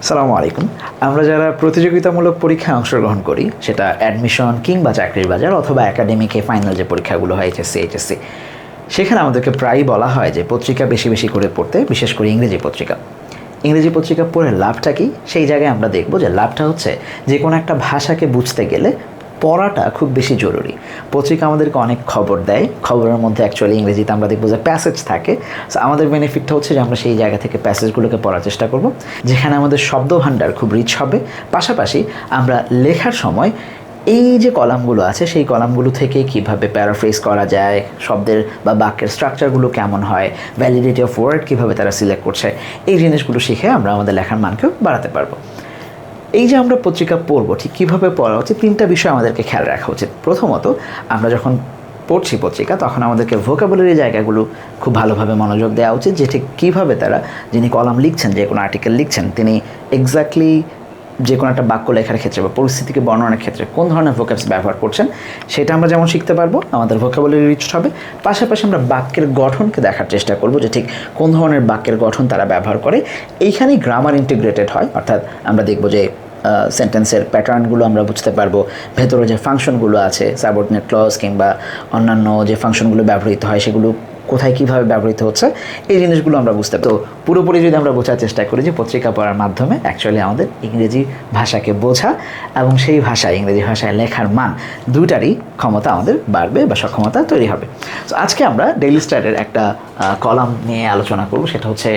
আসসালামু আলাইকুম। আমরা যারা প্রতিযোগিতামূলক পরীক্ষায় অংশগ্রহণ করি, সেটা অ্যাডমিশন কিংবা চাকরির বাজার অথবা একাডেমিকে ফাইনাল যে পরীক্ষাগুলো হয় এইচএসসি, সেখানে আমাদেরকে প্রায়ই বলা হয় যে পত্রিকা বেশি বেশি করে পড়তে, বিশেষ করে ইংরেজি পত্রিকা পড়ে লাভটা কি? সেই জায়গায় আমরা দেখব যে লাভটা হচ্ছে যে কোনো একটা ভাষাকে বুঝতে গেলে পড়াটা খুব বেশি জরুরি। পত্রিকা আমাদেরকে অনেক খবর দেয়, খবরের মধ্যে অ্যাকচুয়ালি ইংরেজিতে আমরা দেখবো যে প্যাসেজ থাকে। সো আমাদের বেনিফিটটা হচ্ছে যে আমরা সেই জায়গা থেকে প্যাসেজগুলোকে পড়ার চেষ্টা করব, যেখানে আমাদের শব্দভাণ্ডার খুব রিচ হবে। পাশাপাশি আমরা লেখার সময় এই যে কলামগুলো আছে, সেই কলামগুলো থেকে কীভাবে প্যারাফ্রেজ করা যায়, শব্দের বা বাক্যের স্ট্রাকচারগুলো কেমন হয়, ভ্যালিডিটি অফ ওয়ার্ড কীভাবে তারা সিলেক্ট করছে, এই জিনিসগুলো শিখে আমরা আমাদের লেখার মানকেও বাড়াতে পারবো। এই যে আমরা পত্রিকা পড়বো, ঠিক কীভাবে পড়া উচিত, তিনটা বিষয় আমাদেরকে খেয়াল রাখা উচিত। প্রথমত, আমরা যখন পড়ছি পত্রিকা, তখন আমাদেরকে ভোকাবুলারি জায়গাগুলো খুব ভালোভাবে মনোযোগ দেওয়া উচিত, যে ঠিক কীভাবে তারা, যিনি কলাম লিখছেন, যে কোনো আর্টিকেল লিখছেন, তিনি এক্স্যাক্টলি যে কোনো একটা বাক্য লেখার ক্ষেত্রে বা পরিস্থিতিকে বর্ণনার ক্ষেত্রে কোন ধরনের ভোকাবস ব্যবহার করছেন, সেটা আমরা যেমন শিখতে পারবো, আমাদের ভোকাবুলারি রিচ হবে। পাশাপাশি আমরা বাক্যের গঠনকে দেখার চেষ্টা করব, যে ঠিক কোন ধরনের বাক্যের গঠন তারা ব্যবহার করে। এইখানেই গ্রামার ইন্টিগ্রেটেড হয়, অর্থাৎ আমরা দেখব যে সেন্টেন্সের প্যাটার্নগুলো আমরা বুঝতে পারবো, ভেতরে যে ফাংশনগুলো আছে, সাবঅর্ডিনেট ক্লজ কিংবা অন্যান্য যে ফাংশনগুলো ব্যবহৃত হয়, সেগুলো কোথায় কীভাবে ব্যবহৃত হচ্ছে, এই জিনিসগুলো আমরা বুঝতে পারি। তো পুরোপুরি যদি আমরা বোঝার চেষ্টা করি যে পত্রিকা পড়ার মাধ্যমে অ্যাকচুয়ালি আমাদের ইংরেজি ভাষাকে বোঝা এবং সেই ভাষায়, ইংরেজি ভাষায় লেখার মান, দুটারই ক্ষমতা আমাদের বাড়বে বা সক্ষমতা তৈরি হবে। তো আজকে আমরা ডেইলি স্টারের একটা কলাম নিয়ে আলোচনা করব। সেটা হচ্ছে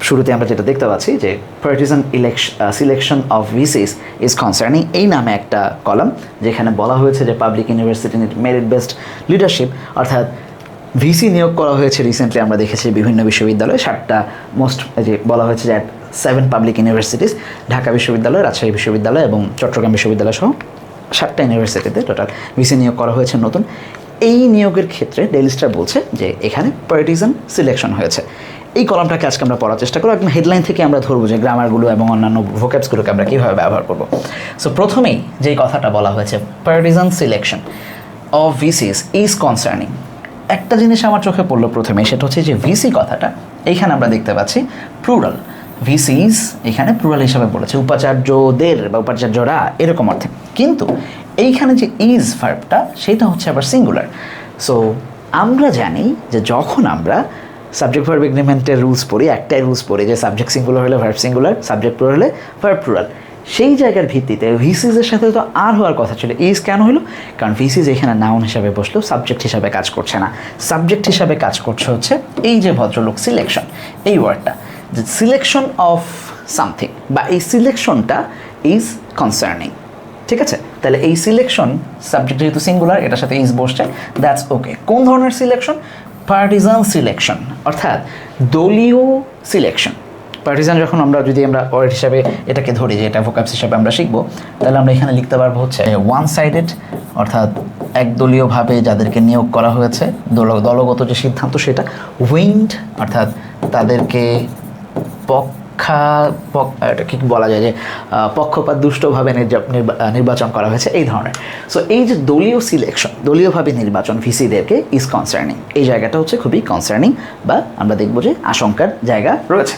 শুরুতে আমরা যেটা দেখতে পাচ্ছি যে partisan selection of VCs is concerning, এই নামে একটা কলাম, যেখানে বলা হয়েছে যে public university merit based leadership, অর্থাৎ ভিসি নিয়োগ করা হয়েছে রিসেন্টলি। আমরা দেখেছি বিভিন্ন বিশ্ববিদ্যালয়ে 7টা যে বলা হয়েছে যে 7 পাবলিক ইউনিভার্সিটিস, ঢাকা বিশ্ববিদ্যালয়, রাজশাহী বিশ্ববিদ্যালয় এবং চট্টগ্রাম বিশ্ববিদ্যালয় সহ 7টা ইউনিভার্সিটিতে টোটাল ভিসি নিয়োগ করা হয়েছে নতুন। এই নিয়োগের ক্ষেত্রে ডেইলি স্টার বলছে যে এখানে পার্টিজান সিলেকশন হয়েছে। এই কলামটাকে আজকে আমরা পড়ার চেষ্টা করব। একদম হেডলাইন থেকে আমরা ধরবো যে গ্রামারগুলো এবং অন্যান্য ভোক্যাবসগুলোকে আমরা কীভাবে ব্যবহার করব। সো প্রথমেই যেই কথাটা বলা হয়েছে, partisan selection of VCs is concerning, একটা জিনিস আমার চোখে পড়লো প্রথমে, সেটা হচ্ছে যে ভিসি কথাটা এইখানে আমরা দেখতে পাচ্ছি প্লুরাল, ভিসিস এখানে প্লুরাল হিসাবে বলেছে, উপাচার্যদের বা উপাচার্যরা এরকম অর্থে। কিন্তু এইখানে যে ইজ ভার্বটা, সেটা হচ্ছে আবার সিঙ্গুলার। সো আমরা জানি যে যখন আমরা সাবজেক্ট ভার্ব এগ্রিমেন্টের রুলস পড়ি, একটাই রুলস পড়ি যে সাবজেক্ট সিঙ্গুলার হলে ভার্ব সিঙ্গুলার, সাবজেক্ট প্লুরাল হলে ভার্ব প্লুরাল। সেই জায়গার ভিত্তিতে ভিসিসের সাথে তো আর হওয়ার কথা ছিল, ইজ কেন হলো? কারণ ভিসিস এখানে নাউন হিসাবে বসলেও সাবজেক্ট হিসাবে কাজ করছে না, সাবজেক্ট হিসাবে কাজ করছে হচ্ছে এই যে ভদ্রলোক সিলেকশন, এই ওয়ার্ডটা, যে সিলেকশন অফ সামথিং, বা এই সিলেকশনটা ইজ কনসার্নিং। ঠিক আছে, তাহলে এই সিলেকশন, সাবজেক্ট যেহেতু সিঙ্গুলার, এটার সাথে ইজ বসছে, দ্যাটস ওকে। কোন ধরনের সিলেকশন? পার্টিজান সিলেকশন, অর্থাৎ দলীয় সিলেকশন। পার্টিজান যখন যদি আমরা ওয়ার্ড হিসাবে এটাকে ধরি, যে এটা ভোকাবস হিসাবে আমরা শিখবো, তাহলে আমরা এখানে লিখতে পারবো হচ্ছে ওয়ান সাইডেড, অর্থাৎ একদলীয়ভাবে যাদেরকে নিয়োগ করা হয়েছে, দলগত যে সিদ্ধান্ত সেটা। উইন্ড, অর্থাৎ তাদেরকে কি বলা যায়, যে পক্ষপাত দুষ্টভাবে নির্বাচন করা হয়েছে, এই ধরনের। সো এই যে দলীয় সিলেকশন, দলীয়ভাবে নির্বাচন ভিসিদেরকে ইজ কনসার্নিং, এই জায়গাটা হচ্ছে খুবই কনসার্নিং, বা আমরা দেখবো যে আশঙ্কার জায়গা রয়েছে।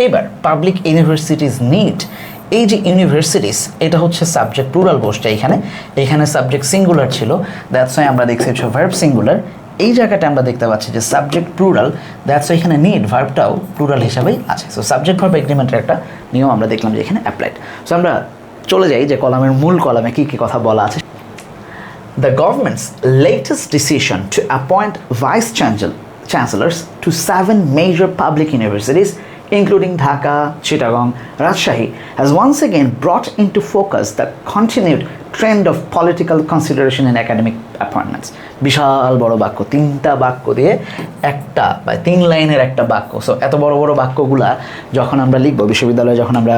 এবার পাবলিক ইউনিভার্সিটিজ নিড, এই যে ইউনিভার্সিটিস, এটা হচ্ছে সাবজেক্ট প্লুরাল বসছে এখানে সাবজেক্ট সিঙ্গুলার ছিল, দ্যাটস ওয়াই আমরা দেখছি হচ্ছে ভার্ব সিঙ্গুলার। এই জায়গাটা আমরা দেখতে পাচ্ছি যে সাবজেক্ট প্লুরাল, দ্যাটস ওয়াই এখানে নিড ভার্বটাও প্লুরাল হিসাবেই আছে। সো সাবজেক্ট ভার্ব এগ্রিমেন্টের একটা নিয়ম আমরা দেখলাম যে এখানে অ্যাপ্লাইড। সো আমরা চলে যাই যে কলামের মূল কলামে কী কী কথা বলা আছে। The government's latest decision to appoint vice-chancellors to 7 major public universities, including Dhaka, Chittagong, Rajshahi, has once again brought into focus the continued trend of political consideration in academic appointments. বিশাল বড় বাক্য, 3টা বাক্য দিয়ে একটা, বা 3 লাইনের একটা বাক্য। সো এত বড় বড় বাক্যগুলা যখন আমরা লিখবো বিশ্ববিদ্যালয়ে, যখন আমরা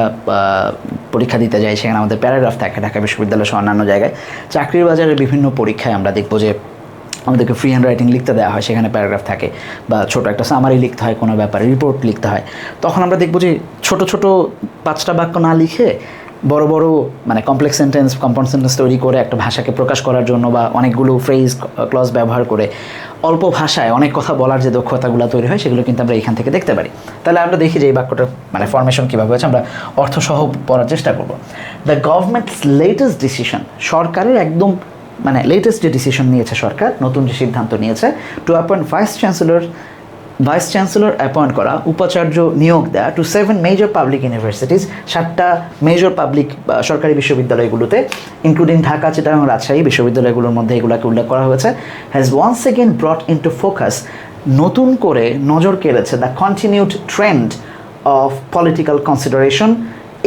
পরীক্ষা দিতে যাই, সেখানে আমাদের প্যারাগ্রাফ থাকে, ঢাকা বিশ্ববিদ্যালয় সহ অন্যান্য জায়গায়। চাকরির বাজারের বিভিন্ন পরীক্ষায় আমরা দেখবো যে আমাদেরকে ফ্রি হ্যান্ড রাইটিং লিখতে দেওয়া হয়, সেখানে প্যারাগ্রাফ থাকে, বা ছোটো একটা সামারি লিখতে হয়, কোনো ব্যাপারে রিপোর্ট লিখতে হয়। তখন আমরা দেখবো যে ছোট ছোট 5টা বাক্য না লিখে বড় বড় মানে কমপ্লেক্স সেন্টেন্স কম্পাউন্ড সেন্টেন্স তৈরি করে একটা ভাষাকে প্রকাশ করার জন্য বা অনেকগুলো ফ্রেজ ক্লজ ব্যবহার করে অল্প ভাষায় অনেক কথা বলার যে দক্ষতাগুলো তৈরি হয় সেগুলো কিন্তু আমরা এখান থেকে দেখতে পারি। তাহলে আমরা দেখি যে এই বাক্যটার মানে ফরমেশন কীভাবে হয়েছে, আমরা অর্থসহ পড়ার চেষ্টা করব। দ্য গভর্নমেন্টস লেটেস্ট ডিসিশন, সরকারের একদম মানে লেটেস্ট যে ডিসিশন নিয়েছে সরকার, নতুন যে সিদ্ধান্ত নিয়েছে, to appoint vice chancellor appoint করা, উপাচার্য নিয়োগ দেওয়া টু 7 মেজর পাবলিক ইউনিভার্সিটিজ, 7টা মেজর পাবলিক সরকারি বিশ্ববিদ্যালয়গুলোতে ইনক্লুডিং ঢাকা, চিটাগাং, রাজশাহী বিশ্ববিদ্যালয়গুলোর মধ্যে এগুলোকে উল্লেখ করা হয়েছে। Has once again brought into focus, নতুন করে নজর কেড়েছে the continued trend of political consideration,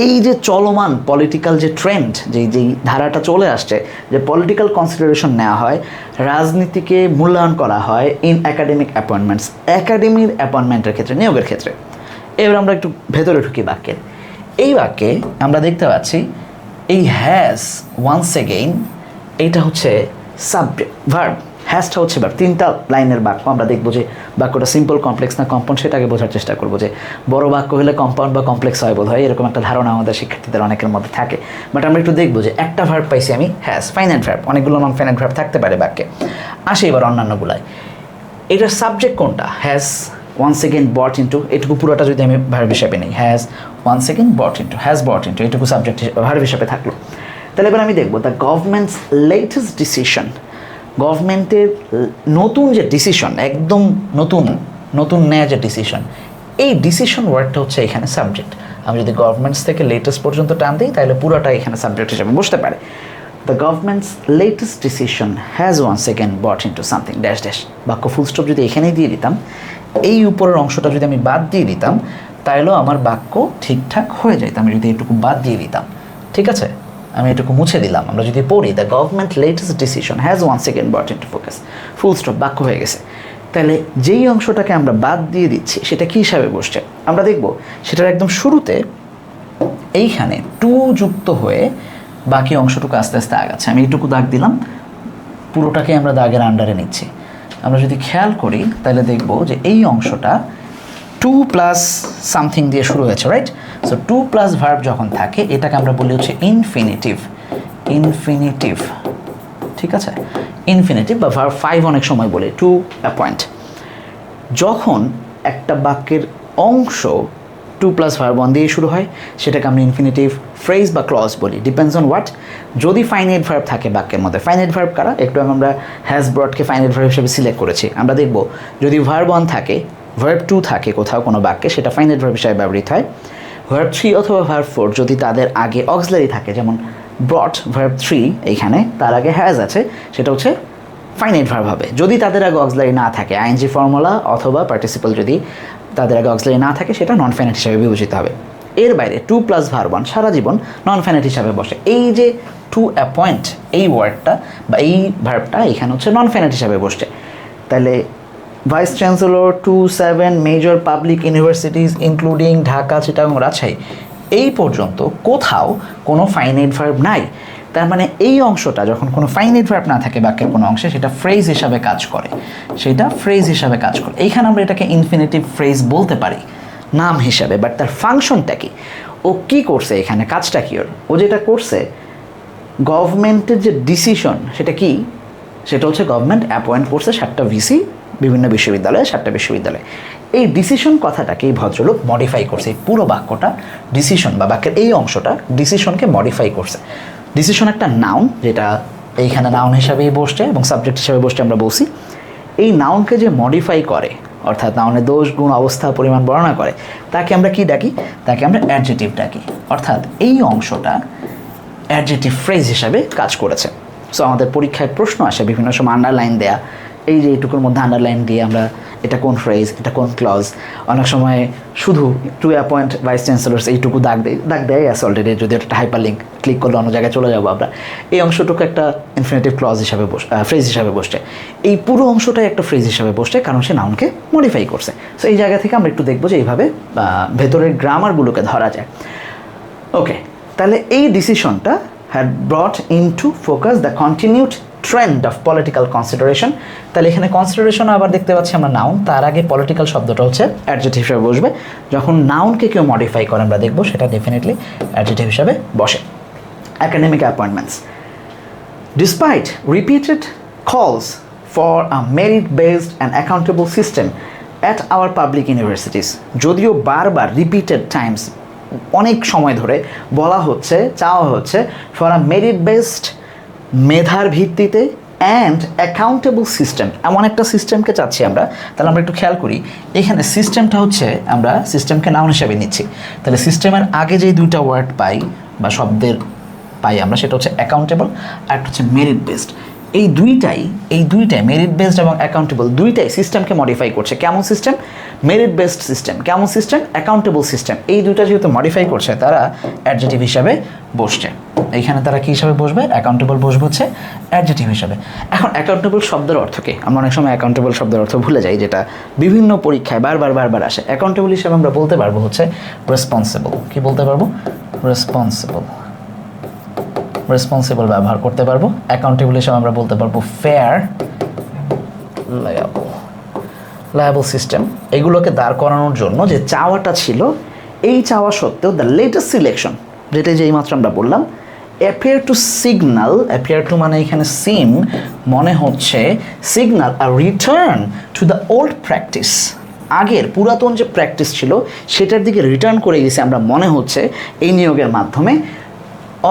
এই যে চলমান পলিটিক্যাল যে ট্রেন্ড, যেই ধারাটা চলে আসছে, যে পলিটিক্যাল কনসিডারেশন নেওয়া হয়, রাজনীতিকে মূল্যায়ন করা হয় ইন একাডেমিক অ্যাপয়েন্টমেন্টস, একাডেমির অ্যাপয়েন্টমেন্টের ক্ষেত্রে, নিয়োগের ক্ষেত্রে। এবার আমরা একটু ভেতরে ঢুকি বাক্যের। এই বাক্যে আমরা দেখতে পাচ্ছি এই হ্যাজ ওয়ান্স এগেইন, এইটা হচ্ছে সাবজেক্ট, ভার্ব, হ্যাজটা হচ্ছে ভার্ব। 3টা লাইনের বাক্য, আমরা দেখবো যে বাক্যটা সিম্পল, কমপ্লেক্স না কম্পাউন্ড সেটাকে বোঝার চেষ্টা করবো। যে বড় বাক্য হলে কম্পাউন্ড বা কমপ্লেক্স হয় বোধ হয়, এরকম একটা ধারণা আমাদের শিক্ষার্থীদের অনেকের মধ্যে থাকে। বাট আমরা একটু দেখবো যে একটা ভার্ব পাইছি আমি হ্যাজ, ফাইনাইট ভার্ব, অনেকগুলো নন ফাইনাইট ভার্ব থাকতে পারে বাক্যে। আসে এবার অন্যান্যগুলায়, এটার সাবজেক্ট কোনটা? Has once again brought into, এটুকু পুরোটা যদি আমি ভার্ব হিসাবে নিই, has once again brought into, has brought into, এটুকু সাবজেক্ট ভার্ব হিসাবে থাকলো। তাহলে এবার আমি দেখবো দ্য গভর্নমেন্টস লেটেস্ট ডিসিশন, গভর্নমেন্টের নতুন যে ডিসিশন, একদম নতুন নেয়া যে ডিসিশন, এই ডিসিশন ওয়ার্ডটা হচ্ছে এখানে সাবজেক্ট। আমি যদি গভর্নমেন্টস থেকে লেটেস্ট পর্যন্ত টান দিই তাহলে পুরোটা এখানে সাবজেক্ট হিসেবে বসতে পারে। The government's latest decision has once again brought into something dash dash, বাক্য ফুল স্টপ যদি এখানেই দিয়ে দিতাম, এই উপরের অংশটা যদি আমি বাদ দিয়ে দিতাম তাহলেও আমার বাক্য ঠিকঠাক হয়ে যেত। আমি যদি এটুকু বাদ দিয়ে দিতাম, ঠিক আছে, আমি এটুকু মুছে দিলাম, আমরা যদি পড়ি the government latest decision has once again brought into focus, full stop, বাক্য হয়ে গেছে। তাহলে যেই অংশটাকে আমরা বাদ দিয়ে দিচ্ছি সেটা কী হিসাবে বসছে আমরা দেখব। সেটার একদম শুরুতে এইখানে টু যুক্ত হয়ে বাকি অংশটুকু আস্তে আস্তে আগাচ্ছে। আমি এইটুকু দাগ দিলাম, পুরোটাকে আমরা দাগের আন্ডারে নিচ্ছি। আমরা যদি খেয়াল করি তাহলে দেখব যে এই অংশটা টু প্লাস সামথিং দিয়ে শুরু হয়েছে, right? So to plus verb যখন থাকে এটাকে আমরা বলি হচ্ছে ইনফিনিটিভ, ঠিক আছে, ইনফিনিটিভ বা ভার্ব 5 অনেক সময় বলে টু অ্যাপয়েন্ট। যখন একটা বাক্যের অংশ টু প্লাস ভার্ব 1 দিয়ে শুরু হয় সেটাকে আমরা ইনফিনিটিভ ফ্রেজ বা ক্লজ বলি, ডিপেন্ডস অন হোয়াট। যদি ফাইনাইট ভার্ব থাকে বাক্যের মধ্যে, ফাইনাইট ভার্ব কারা, একটু আমরা হ্যাজ ব্রটকে ফাইনাইট ভার্ব হিসেবে সিলেক্ট করেছি। আমরা দেখব যদি ভার্ব 1 থাকে, ভার্ব 2 থাকে কোথাও কোনো বাক্যে, সেটা ফাইনাইট ভার্ব হিসেবে ব্যবহৃত হয়। ভার্ব 3 অথবা ভার্ব 4 যদি তাদের আগে অক্সিলারি থাকে, যেমন ব্রট ভার্ব 3 এইখানে তার আগে হ্যাজ আছে, সেটা হচ্ছে ফাইনাইট ভার্ব হবে। যদি তাদের আগে অক্সিলারি না থাকে, আইএনজি ফর্মুলা অথবা পার্টিসিপল যদি তাদের আগে অক্সিলারি না থাকে, সেটা নন ফাইনাইট হিসাবে বিবেচিত হবে। এর বাইরে টু প্লাস ভার্ব 1 সারা জীবন নন ফাইনাইট হিসাবে বসে। এই যে টু অ্যাপয়েন্ট এই ওয়ার্ডটা বা এই ভার্বটা এখানে হচ্ছে নন ফাইনাইট হিসাবে বসছে। তাহলে vice chancellor to 7 major public universities including Dhaka, Chittagong, Rajshahi, এই পর্যন্ত কোথাও কোনো ফাইনাইট ভার্ব নাই। তার মানে এই অংশটা যখন কোনো ফাইনাইট ভার্ব না থাকে বাক্যের কোনো অংশে, সেটা ফ্রেজ হিসাবে কাজ করে, এইখানে আমরা এটাকে ইনফিনিটিভ ফ্রেজ বলতে পারি নাম হিসাবে। বাট তার ফাংশনটা কি, ও কি করছে এখানে, কাজটা কি ও যেটা করছে, গভর্নমেন্টের যে ডিসিশন সেটা কি, সেটা হচ্ছে গভর্নমেন্ট অ্যাপয়েন্ট করছে 7টা ভিসি বিভিন্ন বিশ্ববিদ্যালয়ে, 7টা বিশ্ববিদ্যালয়ে। এই ডিসিশন কথাটাকে এই ভদ্রলোক মডিফাই করছে, এই পুরো বাক্যটা ডিসিশন বা বাক্যের এই অংশটা ডিসিশনকে মডিফাই করছে। ডিসিশন একটা নাউন, যেটা এইখানে নাউন হিসাবেই বসছে এবং সাবজেক্ট হিসাবে বসছে আমরা বলছি। এই নাউনকে যে মডিফাই করে, অর্থাৎ নাউনের দোষ, গুণ, অবস্থা, পরিমাণ বর্ণনা করে, তাকে আমরা কি ডাকি, তাকে আমরা অ্যাডজেটিভ ডাকি। অর্থাৎ এই অংশটা অ্যাডজেটিভ ফ্রেজ হিসাবে কাজ করেছে। সো আমাদের পরীক্ষায় প্রশ্ন আসে বিভিন্ন সময় আন্ডারলাইন দেয়া, এই যে এইটুকুর মধ্যে আন্ডারলাইন দিয়ে আমরা এটা কোন ফ্রেজ, এটা কোন ক্লজ, অনেক সময় শুধু টু অ্যাপয়েন্ট ভাইস চ্যান্সেলর্স এইটুকু দাগ দেয় আছে অলরেডি, যদি একটা হাইপার লিঙ্ক ক্লিক করলে অন্য জায়গায় চলে যাবো আমরা। এই অংশটুকু একটা ইনফিনিটিভ ক্লজ হিসাবে ফ্রেজ হিসাবে বসছে, এই পুরো অংশটাই একটা ফ্রেজ হিসাবে বসছে, কারণ সে নাউনকে মডিফাই করছে। সো এই জায়গা থেকে আমরা একটু দেখবো যে এইভাবে ভেতরের গ্রামারগুলোকে ধরা যায়। ওকে, তাহলে এই ডিসিশনটা had brought into focus the continued trend of political consideration. তাহলে এখানে কনসিডারেশন আবার দেখতে পাচ্ছি আমরা নাউন, তার আগে পলিটিক্যাল শব্দটা হচ্ছে অ্যাডজেক্টিভ হিসেবে বসবে। যখন নাউনকে কেউ মডিফাই করে আমরা দেখবো সেটা ডেফিনেটলি অ্যাডজেক্টিভ হিসেবে বসে। একাডেমিক অ্যাপয়েন্টমেন্টস, ডিসপাইট রিপিটেড কলস for a merit-based and accountable system at our public universities, যদিও বারবার রিপিটেড টাইমস অনেক সময় ধরে বলা হচ্ছে, চাওয়া হচ্ছে ফর আ মেরিট-বেসড, মেধার ভিত্তিতে অ্যান্ড অ্যাকাউন্টেবল সিস্টেম, এমন একটা সিস্টেমকে চাচ্ছি আমরা। তাহলে আমরা একটু খেয়াল করি, এখানে সিস্টেমটা হচ্ছে আমরা সিস্টেমকে নাউন হিসাবে নিচ্ছি। তাহলে সিস্টেমের আগে যেই দুইটা ওয়ার্ড পাই বা শব্দের পাই আমরা, সেটা হচ্ছে অ্যাকাউন্টেবল আর একটা হচ্ছে মেরিট বেসড। এই দুইটাই মেরিট বেসড এবং অ্যাকাউন্টেবল দুইটাই সিস্টেমকে মডিফাই করছে। কেমন সিস্টেম? Merit based system. কেমন সিস্টেম? Accountable system. এই দুইটা যেহেতু মডিফাই করছে, তারা অ্যাডজেক্টিভ হিসাবে বসছে। এইখানে তারা কী হিসাবে বসবে? অ্যাকাউন্টেবল বসবে হচ্ছে অ্যাডজেক্টিভ হিসাবে। এখন অ্যাকাউন্টেবল শব্দের অর্থ কী? আমরা অনেক সময় অ্যাকাউন্টেবল শব্দের অর্থ ভুলে যাই, যেটা বিভিন্ন পরীক্ষায় বারবার আসে। অ্যাকাউন্টেবল হিসাবে আমরা বলতে পারবো হচ্ছে রেসপন্সিবল। কি বলতে পারবো? রেসপন্সিবল ব্যবহার করতে পারবো। অ্যাকাউন্টেবল হিসেবে আমরা বলতে পারবো ফেয়ার, লায়াবল সিস্টেম। এগুলোকে দাঁড় করানোর জন্য যে চাওয়াটা ছিল, এই চাওয়া সত্ত্বেও দ্য লেটেস্ট সিলেকশন, যেটা যেই মাত্র আমরা বললাম, appear to signal, appear to মানে এখানে সিম, মনে হচ্ছে signal a return to the old practice, আগের পুরাতন যে প্র্যাকটিস ছিল সেটার দিকে রিটার্ন করে গেছে আমরা মনে হচ্ছে এই নিয়োগের মাধ্যমে।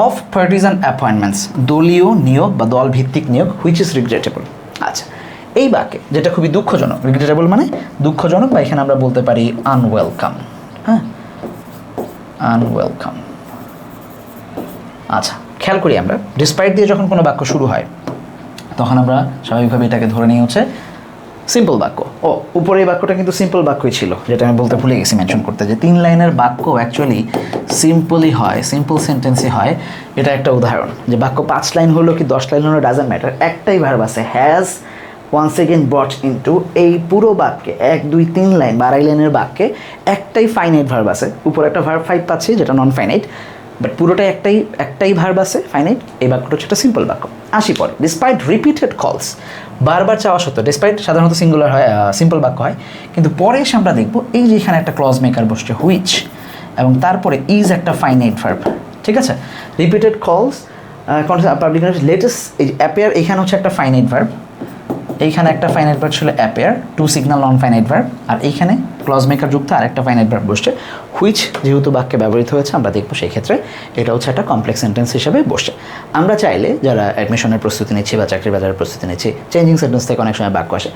অফ পার্টিজান অ্যাপয়েন্টমেন্টস, দলীয় নিয়োগ বা দল ভিত্তিক নিয়োগ, হুইচ ইজ রিগ্রেটেবল। আচ্ছা, এই বাক্যে যেটা খুবই দুঃখজনক, রিগ্রেটেবল মানে দুঃখজনক, বা এখানে আমরা বলতে পারি আনওয়েলকাম। হ্যাঁ, আনওয়েলকাম। আচ্ছা, খেয়াল করি আমরা ডিসপাইট দিয়ে যখন কোনো বাক্য শুরু হয় তখন আমরা স্বাভাবিকভাবে এটাকে ধরে নিয়ে হচ্ছে সিম্পল বাক্য। ও, উপরে এই বাক্যটা কিন্তু সিম্পল বাক্যই ছিল, যেটা আমি বলতে ভুলে গেছি মেনশন করতে, যে 3 লাইনের বাক্য অ্যাকচুয়ালি সিম্পলই হয়, সিম্পল সেন্টেন্সই হয়। এটা একটা উদাহরণ, যে বাক্য 5 লাইন হলো কি 10 লাইন হলো ডাজন্ট ম্যাটার, একটাই ভার্ব আছে, has once again brought into. এই পুরো বাক্যে 1 2 3 লাইন 12 লাইনের বাক্যে একটাই ফাইনাইট ভার্ব আছে। উপরে একটা ভার্ব 5 পাচ্ছি যেটা নন ফাইনাইট, বাট পুরোটাই একটাই ভার্ব আছে ফাইনাইট। এই বাক্যটা হচ্ছে একটা সিম্পল বাক্য। আসি পরে, ডিসপাইট রিপিটেড কলস, বারবার চাওয়া সত্ত্বেও, ডিসপাইট সাধারণত সিঙ্গুলার হয়, সিম্পল বাক্য হয়, কিন্তু পরে এসে আমরা দেখব এই যে এখানে একটা ক্লজ মেকার বসছে হুইচ, এবং তারপরে ইজ একটা ফাইনাইট ভার্ব। ঠিক আছে, রিপিটেড কলস পাবলিক লেটেস্ট, এই অ্যাপিয়ার এখানে হচ্ছে একটা ফাইনাইট ভার্ব, এইখানে একটা ফাইনাইট ভার্ব ছিল appear, to signal non finite verb, আর এইখানে ক্লজ মেকার যুক্ত আর একটা ফাইনাইট ভার্ব বসছে, হুইচ যেহেতু বাক্যে ব্যবহৃত হয়েছে আমরা দেখবো সেই ক্ষেত্রে এটা হচ্ছে একটা কমপ্লেক্স সেন্টেন্স হিসেবে বসছে। আমরা চাইলে যারা অ্যাডমিশনের প্রস্তুতি নিচ্ছি বা চাকরি বাজারের প্রস্তুতি নিচ্ছি, চেঞ্জিং সেন্টেন্স থেকে অনেক সময় বাক্য আসে,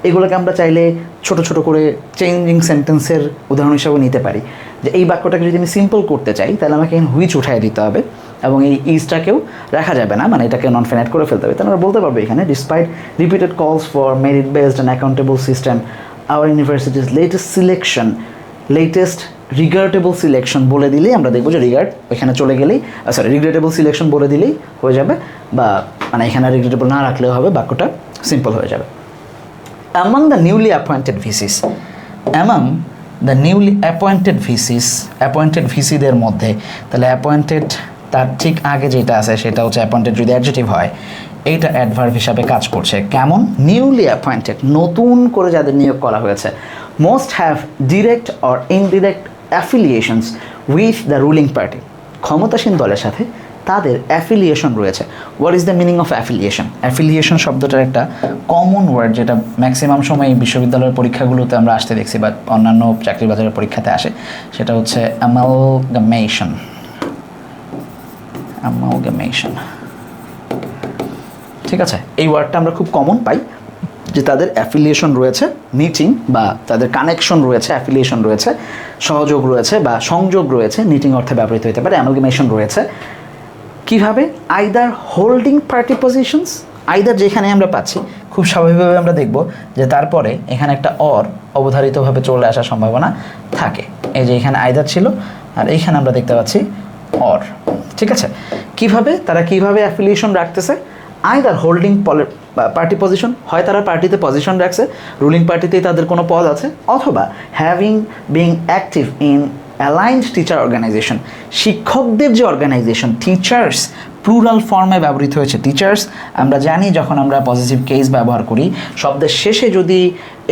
এগুলোকে আমরা চাইলে ছোট ছোট করে চেঞ্জিং সেন্টেন্সের উদাহরণ হিসাবে নিতে পারি। যে এই বাক্যটাকে যদি আমি সিম্পল করতে চাই তাহলে আমাকে হুইচ উঠায় দিতে হবে, এবং এই ইজটাকেও রাখা যাবে না, মানে এটাকে নন ফাইনাইট করে ফেলতে হবে। তাহলে আমরা বলতে পারবো এখানে despite repeated calls for merit based and accountable system, our universities latest regrettable selection বলে দিলেই আমরা দেখবো যে এখানে চলে গেলেই, রিগ্রেটেবল সিলেকশন বলে দিলেই হয়ে যাবে, বা মানে এখানে রিগ্রেটেবল না রাখলেও হবে, বাক্যটা সিম্পল হয়ে যাবে। Among the newly appointed VCs, appointed ভিসিদের মধ্যে, তাহলে অ্যাপয়েন্টেড তার ঠিক আগে যেটা আছে সেটা হচ্ছে অ্যাপয়েন্টেড যদি অ্যাডজেক্টিভ হয়, এইটা অ্যাডভার্ব হিসাবে কাজ করছে। কেমন? নিউলি অ্যাপয়েন্টেড, নতুন করে যাদের নিয়োগ করা হয়েছে। Most have direct or indirect affiliations with the ruling party, ক্ষমতাসীন দলের সাথে তাদের অ্যাফিলিয়েশন রয়েছে। What is the meaning of affiliation? Affiliation শব্দটার একটা কমন ওয়ার্ড, যেটা ম্যাক্সিমাম সময় বিশ্ববিদ্যালয়ের পরীক্ষাগুলোতে আমরা আসতে দেখছি বা অন্যান্য চাকরি বাজারের পরীক্ষাতে আসে, সেটা হচ্ছে অ্যামালগামেশন। ঠিক আছে, এই ওয়ার্ডটা আমরা খুব কমন পাই, যে তাদের অ্যাফিলিয়েশন রয়েছে, নিটিং বা তাদের কানেকশন রয়েছে, অ্যাফিলিয়েশন রয়েছে, সহযোগ রয়েছে বা সংযোগ রয়েছে, নিটিং অর্থে ব্যবহৃত হতে পারে, অ্যামালগামেশন রয়েছে। কিভাবে? Either holding party positions, either যেখানে আমরা পাচ্ছি খুব স্বাভাবিকভাবে আমরা দেখব যে তারপরে এখানে একটা অর অবধারিতভাবে চলে আসার সম্ভাবনা থাকে। এই যে এখানে আইদার ছিল আর এইখানে আমরা দেখতে পাচ্ছি অর। ঠিক আছে, কিভাবে তারা কিভাবে অ্যাফিলিয়েশন রাখতেছে? আইদার হোল্ডিং পার্টি পজিশন, হয় তারা পার্টিতে পজিশন রাখছে, রুলিং পার্টিতেই তাদের কোনো পদ আছে, অথবা being active in aligned teacher organization, শিক্ষকদের যে অর্গানাইজেশন, টিচার্স প্লুরাল ফর্মে ব্যবহৃত হয়েছে টিচার্স। আমরা জানি যখন আমরা পজিটিভ কেস ব্যবহার করি শব্দের শেষে যদি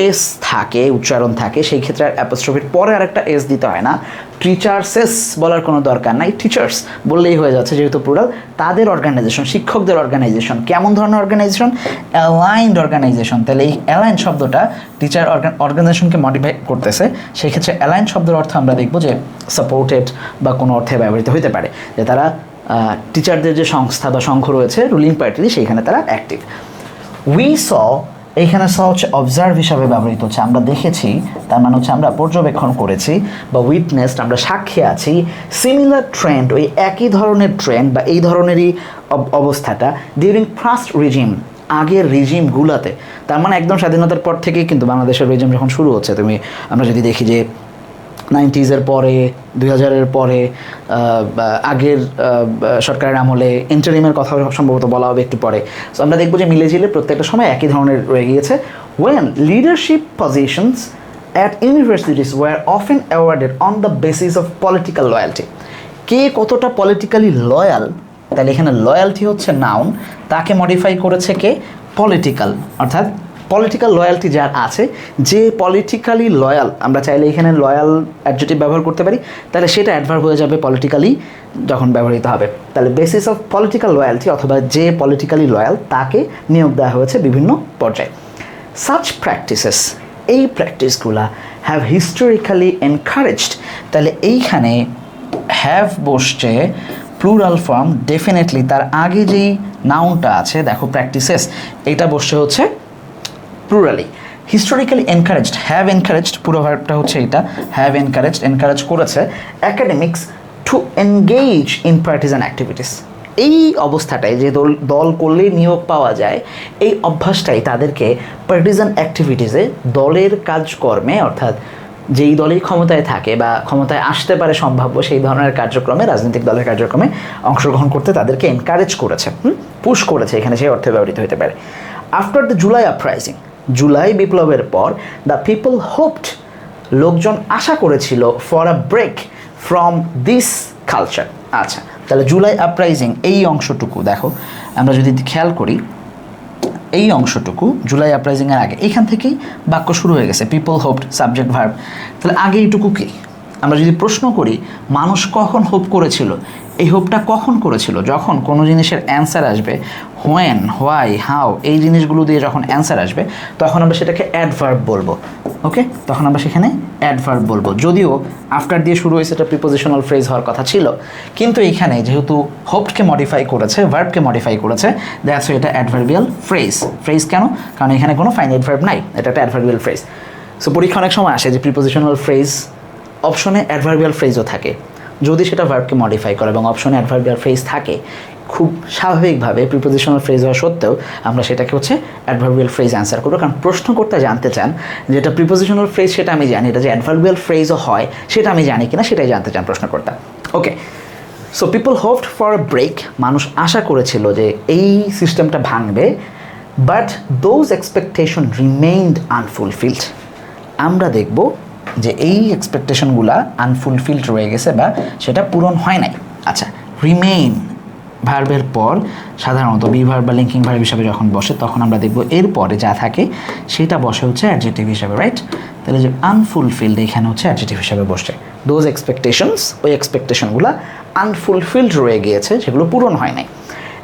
এস থাকে, উচ্চারণ থাকে, সেই ক্ষেত্রে অ্যাপোস্ট্রফির পরে আরেকটা এস দিতে হয় না। টিচার্সেস বলার কোনো দরকার নাই, টিচার্স বললেই হয়ে যাচ্ছে, যেহেতু প্লুরাল। তাদের অর্গানাইজেশন, শিক্ষকদের অর্গানাইজেশন, কেমন ধরনের অর্গানাইজেশন? Aligned organisation. তাহলে এই অ্যালাইন শব্দটা টিচার অর্গানাইজেশনকে মডিফাই করতেছে। সেই ক্ষেত্রে অ্যালাইন শব্দের অর্থ আমরা দেখব যে সাপোর্টেড বা কোনো অর্থে ব্যবহৃত হতে পারে, যে তারা টিচারদের যে সংস্থা বা সংঘ রয়েছে রুলিং পার্টির, সেইখানে তারা অ্যাক্টিভ। উই স, এইখানে স হচ্ছে অবজার্ভ হিসাবে ব্যবহৃত হচ্ছে, আমরা দেখেছি, তার মানে হচ্ছে আমরা পর্যবেক্ষণ করেছি বা উইটনেসড, আমরা সাক্ষী আছি। সিমিলার ট্রেন্ড, ওই একই ধরনের ট্রেন্ড বা এই ধরনেরই অবস্থাটা ডিউরিং ফার্স্ট রিজিম, আগের রিজিমগুলোতে। তার মানে একদম স্বাধীনতার পর থেকেই কিন্তু বাংলাদেশের রিজিম যখন শুরু হচ্ছে, আমরা যদি দেখি যে 90s পরে, 2000-এর পরে, আগের সরকারের আমলে ইন্টারিমের কথা সম্ভবত বলা হবে একটু পরে। সো আমরা দেখবো যে মিলেঝিলে প্রত্যেকটা সময় একই ধরনের রয়ে গিয়েছে। When leadership positions at universities were often awarded on the basis of political loyalty. কে কতটা পলিটিক্যালি লয়াল, তাহলে এখানে লয়্যালটি হচ্ছে নাউন, তাকে মডিফাই করেছে কে? পলিটিক্যাল। অর্থাৎ পলিটিক্যাল লয়্যালটি যার আছে, যে পলিটিক্যালি লয়াল, আমরা চাইলে এখানে লয়াল অ্যাডজেক্টিভ ব্যবহার করতে পারি, তাহলে সেটা অ্যাডভার্ব হয়ে যাবে পলিটিক্যালি যখন ব্যবহৃত হবে। তাহলে বেসিস অফ পলিটিক্যাল লয়্যালটি অথবা যে পলিটিক্যালি লয়াল তাকে নিয়োগ দেওয়া হয়েছে বিভিন্ন পর্যায়ে। সাচ প্র্যাকটিসেস, এই প্র্যাকটিসগুলা হ্যাভ হিস্টোরিক্যালি এনকারেজড, তাহলে এইখানে হ্যাভ বসছে প্লুরাল ফর্ম, ডেফিনেটলি তার আগে যেই নাউনটা আছে দেখো প্র্যাকটিসেস, এইটা বসছে হচ্ছে প্লুরালি। হিস্টোরিক্যালি এনকারেজড, হ্যাভ এনকারেজড, পুরো ভার্বটা হচ্ছে এটা, হ্যাভ এনকারেজড, এনকারেজ করেছে academics two engage in partisan activities. এই অবস্থাটায় যে দল করলেই নিয়োগ পাওয়া যায়, এই অভ্যাসটাই তাদেরকে পার্টিজান অ্যাক্টিভিটিসে, দলের কাজকর্মে, অর্থাৎ যেই দলেই ক্ষমতায় থাকে বা ক্ষমতায় আসতে পারে সম্ভাব্য সেই ধরনের কার্যক্রমে, রাজনৈতিক দলের কার্যক্রমে অংশগ্রহণ করতে তাদেরকে এনকারেজ করেছে, পুশ করেছে, এখানে সেই অর্থে ব্যবহৃত হতে পারে। After the July uprising, July বিপ্লবের পর, দ্য পিপল হোপড, লোকজন আশা করেছিল, for a break from this culture. আচ্ছা, তাহলে জুলাই আপরাইজিং এই অংশটুকু দেখো, আমরা যদি খেয়াল করি এই অংশটুকু জুলাই আপরাইজিংয়ের আগে, এইখান থেকেই বাক্য শুরু হয়ে গেছে, পিপল হোপড, সাবজেক্ট ভার্ব। তাহলে আগে এইটুকু কি? আমরা যদি প্রশ্ন করি মানুষ কখন হোপ করেছিল, এই হোপটা কখন করেছিল? যখন কোনো জিনিসের অ্যান্সার আসবে, হোয়েন, হোয়াই, হাউ, এই জিনিসগুলো দিয়ে যখন অ্যান্সার আসবে তখন আমরা সেটাকে অ্যাডভার্ব বলবো। ওকে, তখন আমরা সেখানে অ্যাডভার্ব বলবো। যদিও আফটার দিয়ে শুরু হয়েছে, এটা প্রিপোজিশনাল ফ্রেজ হওয়ার কথা ছিল, কিন্তু এইখানে যেহেতু হোপকে মডিফাই করেছে, ভার্বকে মডিফাই করেছে, দ্যাটস এটা অ্যাডভার্বিয়াল ফ্রেজ। ফ্রেজ কেন? কারণ এখানে কোনো ফাইনাইট ভার্ব নাই, এটা একটা অ্যাডভার্বিয়াল ফ্রেজ। সো পরীক্ষা অনেক সময় আসে যে প্রিপোজিশনাল ফ্রেজ অপশনে অ্যাডভার্বিয়াল ফ্রেজও থাকে, যদি সেটা ভার্বকে মডিফাই করে এবং অপশনে অ্যাডভার্বিয়াল ফ্রেজ থাকে, খুব স্বাভাবিকভাবে প্রিপোজিশনাল ফ্রেজ হওয়া সত্ত্বেও আমরা সেটাকে হচ্ছে অ্যাডভার্বিয়াল ফ্রেজ অ্যান্সার করবো। কারণ প্রশ্নকর্তা জানতে চান যেটা প্রিপোজিশনাল ফ্রেজ সেটা আমি জানি, এটা যে অ্যাডভার্বিয়াল ফ্রেজও হয় সেটা আমি জানি কিনা সেটাই জানতে চান প্রশ্নকর্তা। Okay, so people hoped for a break, মানুষ আশা করেছিল যে এই সিস্টেমটা ভাঙবে, but those expectation remained unfulfilled. আমরা দেখব যে এই এক্সপেকটেশনগুলা আনফুলফিলড রয়ে গেছে বা সেটা পূরণ হয় নাই। আচ্ছা, রিমেইন ভার্বের পর সাধারণত বি ভার্ব বা লিঙ্কিং ভার্ব হিসাবে যখন বসে তখন আমরা দেখব এরপরে যা থাকে সেটা বসে হচ্ছে অ্যাডজেক্টিভ হিসাবে, রাইট? তাহলে যে আনফুলফিলড এখানে হচ্ছে অ্যাডজেক্টিভ হিসাবে বসে। দোজ এক্সপেকটেশনস, ওই এক্সপেকটেশনগুলো আনফুলফিলড রয়ে গিয়েছে, সেগুলো পূরণ হয় নাই।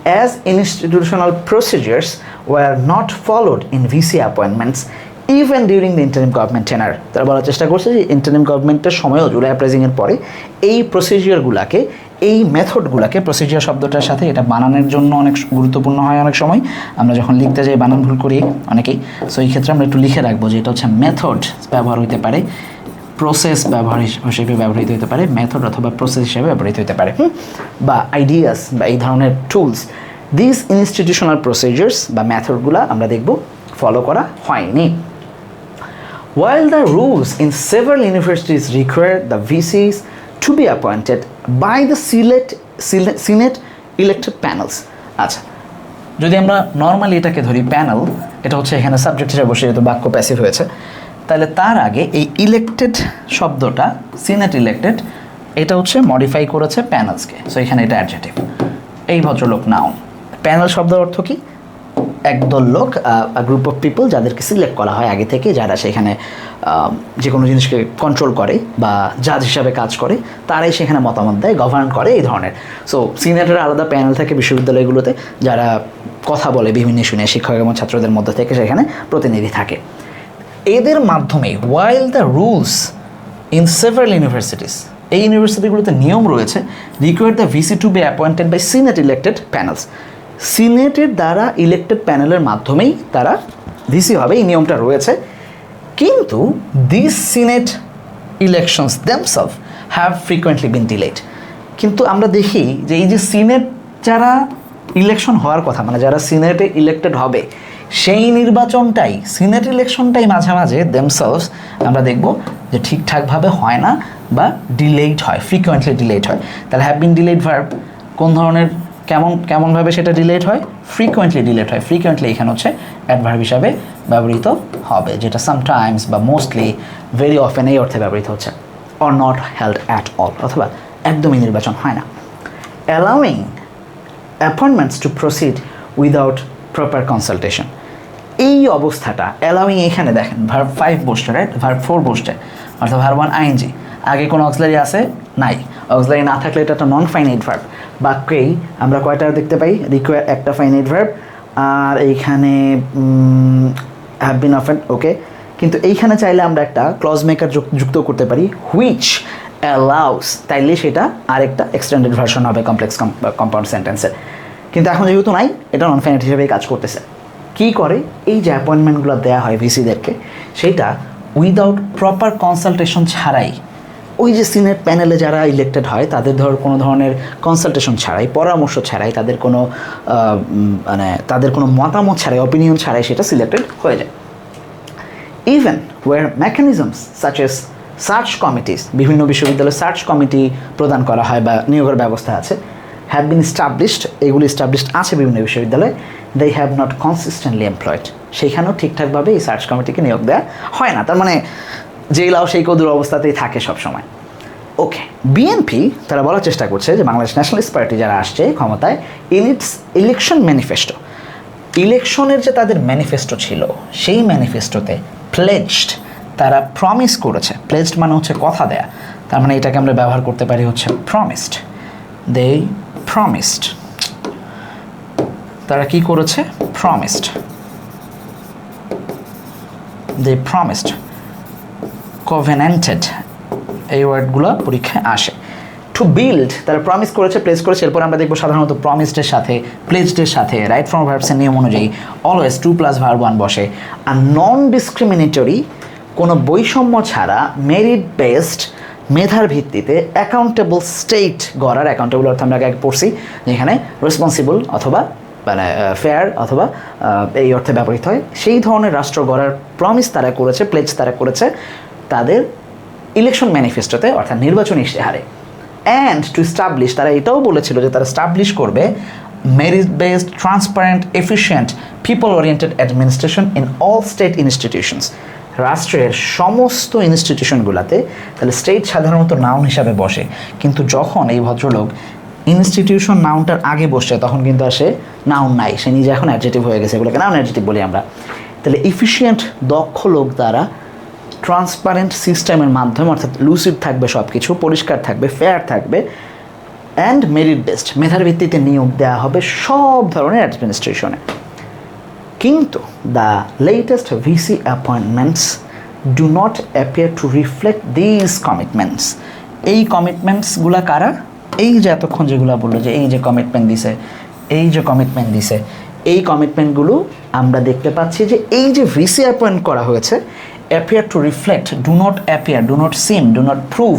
As institutional procedures were not followed in VC appointments even during the interim government tenure. তারা বলার চেষ্টা করছে যে ইন্টারিম গভর্নমেন্টের সময়ও জুলাই আপরাইজিংয়ের পরে এই প্রসিজিওরগুলোকে, এই মেথডগুলোকে, প্রসিজিওর শব্দটার সাথে এটা বানানোর জন্য অনেক গুরুত্বপূর্ণ হয় অনেক সময়, আমরা যখন লিখতে যাই বানান ভুল করি অনেকেই। সো এই ক্ষেত্রে আমরা একটু লিখে রাখবো যে এটা হচ্ছে মেথড ব্যবহার হতে পারে, প্রসেস ব্যবহার হিসেবে ব্যবহৃত হতে পারে, মেথড অথবা প্রসেস হিসেবে ব্যবহৃত হতে পারে, বা আইডিয়াস বা এই ধরনের টুলস। দিস ইনস্টিটিউশনাল প্রসিজার্স বা মেথডগুলো আমরা দেখব ফলো করা হয়নি। While the rules in several universities require the VCs to be appointed by the Senate elected panels. আচ্ছা, যদি আমরা নর্মালি এটাকে ধরি প্যানেল, এটা হচ্ছে এখানে সাবজেক্ট হিসেবে বসে যেহেতু বাক্য প্যাসিভ হয়েছে, তাহলে তার আগে এই ইলেক্টেড শব্দটা, সিনেট ইলেক্টেড, এটা হচ্ছে মডিফাই করেছে প্যানেলসকে। সো এখানে এটা অ্যাডজেক্টিভ। এই ভদ্রলোক নাউন। প্যানেল শব্দের অর্থ কি? একদল লোক, গ্রুপ অফ পিপল যাদেরকে সিলেক্ট করা হয় আগে থেকে, যারা সেখানে যে কোনো জিনিসকে কন্ট্রোল করে বা জাজ হিসাবে কাজ করে, তারাই সেখানে মতামত দেয়, গভর্ন করে, এই ধরনের। সো সিনেটের আলাদা প্যানেল থাকে বিশ্ববিদ্যালয়গুলোতে, যারা কথা বলে বিভিন্ন ইস্যু নিয়ে, শিক্ষক এবং ছাত্রদের মধ্যে থেকে সেখানে প্রতিনিধি থাকে। এদের মাধ্যমে while the rules in several universities, এই ইউনিভার্সিটিগুলোতে নিয়ম রয়েছে, require the VC to be appointed by senate elected panels, সিনেটের দ্বারা ইলেক্টেড প্যানেলের মাধ্যমেই তারা ভিসি হবে, এই নিয়মটা রয়েছে। কিন্তু this senate elections themselves have frequently been delayed. কিন্তু আমরা দেখি যে এই যে সিনেট যারা ইলেকশন হওয়ার কথা, মানে যারা সিনেটে ইলেক্টেড হবে, সেই নির্বাচনটাই, সিনেট ইলেকশনটাই মাঝে মাঝে দেমসেলভস আমরা দেখব যে ঠিকঠাকভাবে হয় না বা ডিলেড হয়, ফ্রিকোয়েন্টলি ডিলেড হয়। তাহলে হ্যাভ বিন ডিলেড ভার্ব কোন ধরনের, কেমনভাবে সেটা ডিলেট হয়? ফ্রিকোয়েন্টলি ডিলেট হয়। ফ্রিকোয়েন্টলি এখানে হচ্ছে অ্যাডভার্ব হিসাবে ব্যবহৃত হবে, যেটা সামটাইমস বা মোস্টলি, ভেরি অফেন এই অর্থে ব্যবহৃত হচ্ছে। Or not held at all, অথবা একদমই নির্বাচন হয় না। Allowing appointments two proceed without proper consultation, এই অবস্থাটা অ্যালাউইং, এখানে দেখেন ভার্ব 5 বসছে, রাইট? ভার্ব 4 বসছে, অর্থাৎ ভার্ব 1 আইএনজি, আগে কোনো অক্সিলারি আছে? নাই। অক্সিলারি না থাকলে এটা একটা নন ফাইনাইট ভার্ব। বাক্যেই আমরা কয়টা দেখতে পাই? রিকোয়ার একটা ফাইনাইট ভার্ব, আর এইখানে হ্যাভ বিন অফেন, ওকে। কিন্তু এইখানে চাইলে আমরা একটা ক্লজ মেকার যুক্ত করতে পারি, হুইচ অ্যালাউস, তাইলে সেটা আরেকটা এক্সটেন্ডেড ভার্সন হবে কমপ্লেক্স কম্পাউন্ড সেন্টেন্সের। কিন্তু এখন যেহেতু নাই, এটা নন ফাইনাইট হিসেবেই কাজ করতেছে। কী করে? এই যে অ্যাপয়েন্টমেন্টগুলো দেওয়া হয় ভিসিদেরকে, সেটা উইদাউট প্রপার কনসালটেশন ছাড়াই, ওই যে সিনেট প্যানেলে যারা ইলেক্টেড হয় তাদের কোনো ধরনের কনসালটেশন ছাড়াই, পরামর্শ ছাড়াই, তাদের কোনো মতামত ছাড়াই, অপিনিয়ন ছাড়াই সেটা সিলেক্টেড হয়ে যায়। Even were mechanisms such as search committees, বিভিন্ন বিশ্ববিদ্যালয়ে সার্চ কমিটি প্রদান করা হয় বা নিয়োগের ব্যবস্থা আছে, হ্যাভ বিন স্টাবলিশড, এগুলি স্টাবলিশড আছে বিভিন্ন বিশ্ববিদ্যালয়ে, they have not consistently employed, সেইখানেও ঠিকঠাকভাবে এই সার্চ কমিটিকে নিয়োগ দেওয়া হয় না। তার মানে যেই লাও সেই কদুর অবস্থাতেই থাকে সবসময়। ওকে, বিএনপি তারা বলার চেষ্টা করছে যে বাংলাদেশ ন্যাশনালিস্ট পার্টি যারা আসছে ক্ষমতায়, ইন ইটস ইলেকশন ম্যানিফেস্টো, ইলেকশনের যে তাদের ম্যানিফেস্টো ছিল, সেই ম্যানিফেস্টোতে প্লেজড, তারা প্রমিস করেছে। প্লেজড মানে হচ্ছে কথা দেয়া, তার মানে এটাকে আমরা ব্যবহার করতে পারি হচ্ছে প্রমিসড। দে প্রমিসড, তারা কি করেছে? প্রমিসড, দে প্রমিসড, covenanted, এই ওয়ার্ডগুলো পরীক্ষায় আসে। টু বিল্ড, তারা প্রমিস করেছে, প্লেস করেছে। এরপর আমরা দেখবো সাধারণত প্রমিসডের সাথে, প্লেজডের সাথে রাইট ফ্রম ভার্বসের নিয়ম অনুযায়ী অলওয়েজ 2 + ভার্ব 1 বসে। আর নন ডিসক্রিমিনেটরি, কোনো বৈষম্য ছাড়া, মেরিট বেসড, মেধার ভিত্তিতে অ্যাকাউন্টেবল স্টেট গড়ার, অ্যাকাউন্টেবল অর্থ আমরা আগে পড়ছি, যেখানে রেসপন্সিবল অথবা মানে ফেয়ার অথবা এই অর্থে ব্যবহৃত হয়, সেই ধরনের রাষ্ট্র গড়ার প্রমিস তারা করেছে, প্লেজ তারা করেছে তাদের ইলেকশন ম্যানিফেস্টোতে, অর্থাৎ নির্বাচনী ইশতেহারে। অ্যান্ড টু স্টাবলিশ, তারা এটাও বলেছিল যে তারা স্টাবলিশ করবে merit based, transparent, efficient, people oriented administration in all state institutions, রাষ্ট্রের সমস্ত ইনস্টিটিউশনগুলোতে। তাহলে স্টেট সাধারণত নাউন হিসাবে বসে, কিন্তু যখন এই ভদ্রলোক ইনস্টিটিউশন নাউনটার আগে বসছে তখন কিন্তু আর সে নাউন নাই, সে নিজে এখন অ্যাডজেটিভ হয়ে গেছে, এগুলোকে নাউন অ্যাডজেটিভ বলি আমরা। তাহলে এফিশিয়েন্ট, দক্ষ লোক দ্বারা, ট্রান্সপারেন্ট সিস্টেমের মাধ্যমে, অর্থাৎ লুসিড থাকবে সব কিছু, পরিষ্কার থাকবে, ফেয়ার থাকবে, অ্যান্ড মেরিট বেসড, মেধার ভিত্তিতে নিয়োগ দেওয়া হবে সব ধরনের অ্যাডমিনিস্ট্রেশনে। কিন্তু the latest VC appointments do not appear to reflect this commitments, এই কমিটমেন্টসগুলো কারা? এই যে এতক্ষণ যেগুলো বললো যে এই যে কমিটমেন্ট দিছে, এই যে কমিটমেন্ট দিছে, এই কমিটমেন্টগুলো আমরা দেখতে পাচ্ছি যে এই যে ভিসি অ্যাপয়েন্ট করা হয়েছে, appear to reflect, do not appear, do not seem, do not prove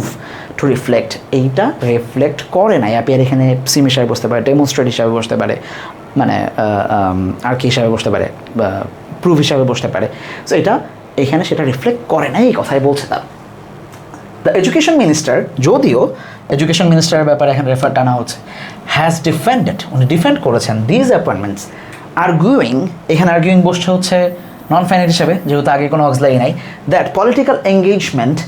two reflect, এইটা রিফ্লেক্ট করে না। অ্যাপিয়ার এখানে সিম হিসাবে বসতে পারে, ডেমনস্ট্রেট হিসাবে বসতে পারে, মানে আর কি হিসাবে বসতে পারে, বা প্রুভ হিসাবে বসতে পারে। সো এটা এখানে সেটা রিফ্লেক্ট করে না, এই কথাই বলছে তারা। দ্য এডুকেশন মিনিস্টার, যদিও এডুকেশন মিনিস্টারের ব্যাপারে এখানে রেফার টানা হচ্ছে, হ্যাজ ডিফেন্ডেড, উনি ডিফেন্ড করেছেন দিজ অ্যাপয়েন্টমেন্টস, আর্গুইং, এখানে আর্গুইং বসছে হচ্ছে নন ফাইনাইট হিসাবে, যেহেতু আগে কোনো অক্সিলারি নাই, that political engagement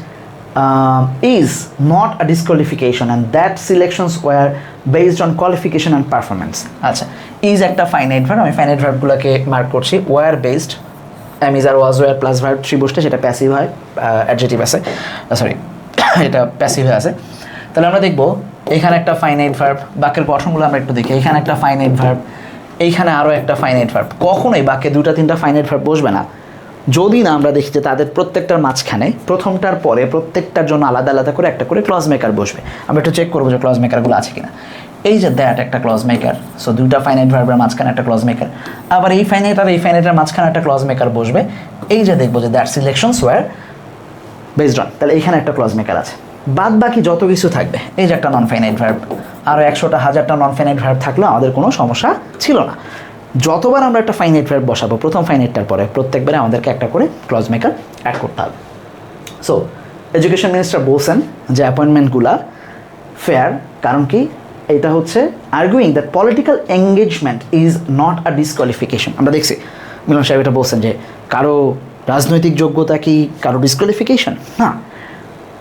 is not a disqualification and that selections were based on qualification and performance. আচ্ছা, is একটা ফাইনাইট ভার্ব, আমি ফাইনাইট ভার্বগুলোকে মার্ক করছি। were based, am is আর was were plus verb three বসলে সেটা passive হয়, adjective আছে, সরি এটা প্যাসিভ আছে। তাহলে আমরা দেখব এখানে একটা ফাইনাইট ভার্ব, বাক্যের গঠনগুলো আমরা একটু দেখি। এখানে একটা ফাইনাইট ভার্ব, এইখানে আরও একটা ফাইনাইট ভার্ব। কখনোই বাক্যে দুটা তিনটা ফাইনাইট ভার্ব বসবে না যদি না আমরা দেখি যে তাদের প্রত্যেকটার মাঝখানে প্রথমটার পরে প্রত্যেকটার জন্য আলাদা আলাদা করে একটা করে ক্লজ মেকার বসবে। আমরা একটু চেক করবো যে ক্লজ মেকারগুলো আছে কিনা। এই যে দ্যাট একটা ক্লজ মেকার, সো দুইটা ফাইনাইট ভার্বের মাঝখানে একটা ক্লজ মেকার। আবার এই ফাইনাইট আর এই ফাইনাইটের মাঝখানে একটা ক্লজ মেকার বসবে। এই যে দেখবো যে that selections were based on, তাহলে এখানে একটা ক্লজ মেকার আছে। বাদ বাকি যত কিছু থাকবে, এই যে একটা নন ফাইনাইট ভার্ব, আরও 100টা 1000টা নন ফাইনাইট ভার্ব থাকলেও আমাদের কোনো সমস্যা ছিল না। যতবার আমরা একটা ফাইনাইট ভার্ব বসাবো প্রথম ফাইনাইটটার পরে প্রত্যেকবারে আমাদেরকে একটা করে ক্লজ মেকার অ্যাড করতে হবে। সো এডুকেশন মিনিস্টার বলছেন যে অ্যাপয়েন্টমেন্টগুলা ফেয়ার, কারণ কি এটা হচ্ছে arguing that political engagement is not a disqualification. আমরা দেখছি মিলন সাহেব এটা বলছেন যে কারো রাজনৈতিক যোগ্যতা কি কারো ডিসকোয়ালিফিকেশন না,